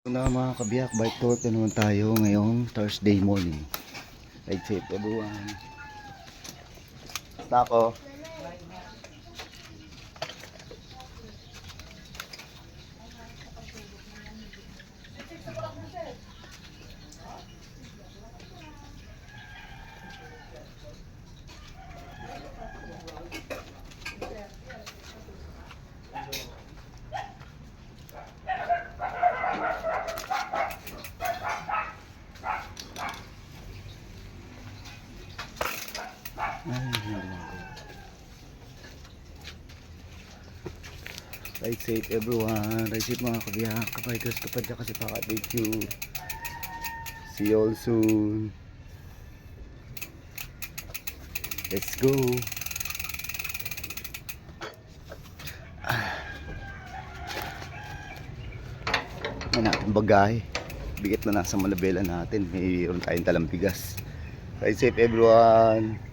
Na mga kabiyak, bike tour na naman tayo ngayong Thursday morning. Ride safe everyone. Basta ako. Ride safe everyone. Ride safe mga kabiyak. Kabikers kapag dyan kasi paka-update you. See you all soon. Let's go. May natin bagay. Bigat na nasa malabela natin. Mayroon tayong talang bigas. Ride safe everyone.